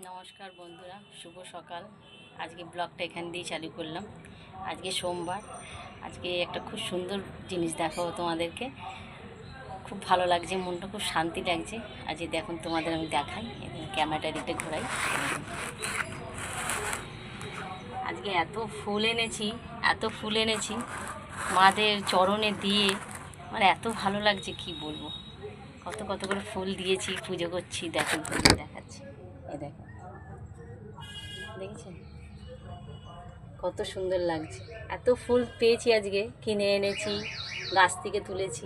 নমস্কার বন্ধুরা, শুভ সকাল। আজকে ব্লগটা এখান দিয়ে চালু করলাম। আজকে সোমবার। আজকে একটা খুব সুন্দর জিনিস দেখাবো তোমাদেরকে। খুব ভালো লাগছে, মনটা খুব শান্তি লাগছে। আজকে দেখুন তোমাদের আমি দেখাই, ক্যামেরাটা দিতে ঘোরাই। আজকে এত ফুল এনেছি মাদের চরণে দিয়ে, মানে এত ভালো লাগছে কি বলবো। কত কত করে ফুল দিয়েছি, পুজো করছি। দেখুন দেখাচ্ছি, এ দেখুন, দেখেছেন কত সুন্দর লাগছে। এত ফুল পেয়েছি, আজকে কিনে এনেছি, গাছ থেকে তুলেছি।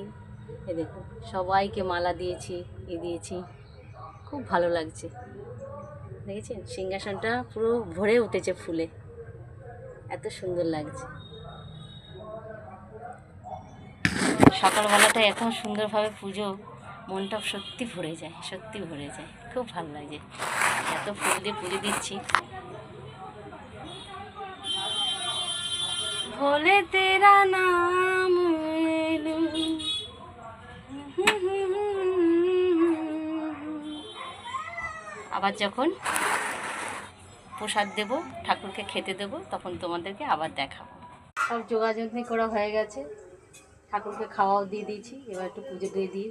এ দেখুন, সবাইকে মালা দিয়েছি, দিয়েছি। খুব ভালো লাগছে, দেখেছেন সিংহাসনটা পুরো ভরে উঠেছে ফুলে, এত সুন্দর লাগছে। সকালবেলাটা এত সুন্দরভাবে পুজো, মনটা সত্যি ভরে যায়, খুব ভালো লাগে। এত ফুল দিয়ে পুজো দিচ্ছি। ভোলে তেরা নাম আবার যখন প্রসাদ দেব, ঠাকুরকে খেতে দেব, তখন তোমাদেরকে আবার দেখাবো। সব যোগাযোগ করা হয়ে গেছে, ঠাকুরকে খাওয়াও দিয়ে দিয়েছি। এবার একটু পুজো দিয়ে দিই।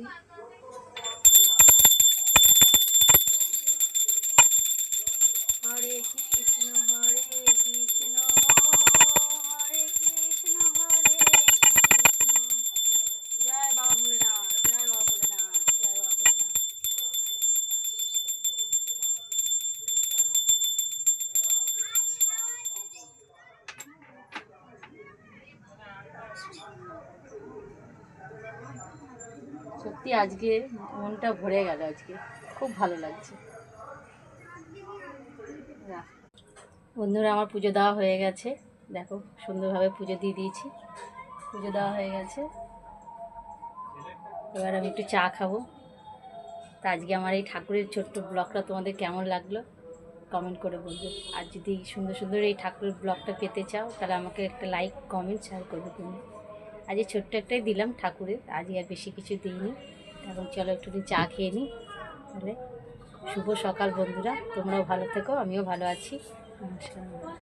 হরে কৃষ্ণ হরে কৃষ্ণ হরে কৃষ্ণ হরে কৃষ্ণ, জয় বাবা ভোলেনাথ, জয় বাবা ভোলেনাথ, জয় বাবা ভোলেনাথ। সত্যি আজকে মনটা ভরে গেল, আজকে খুব ভালো লাগছে। বন্ধুরা, আমার পুজো দেওয়া হয়ে গেছে। দেখো সুন্দরভাবে পুজো দিয়ে দিয়েছি, পুজো দেওয়া হয়ে গেছে। এবার আমি একটু চা খাবো। তা আজকে আমার এই ঠাকুরের ছোট্ট ব্লগটা তোমাদের কেমন লাগলো কমেন্ট করে বলবে। আর যদি সুন্দর সুন্দর এই ঠাকুরের ব্লগটা পেতে চাও, তাহলে আমাকে একটা লাইক কমেন্ট শেয়ার করবে তুমি। আজকে ছোট্ট একটাই দিলাম ঠাকুরের, আজকে আর বেশি কিছু দিইনি। এখন চলো একটু চা খেয়ে নিই। তাহলে শুভ সকাল বন্ধুরা, তোমরাও ভালো থেকো, আমিও ভালো আছি। নমস্কার।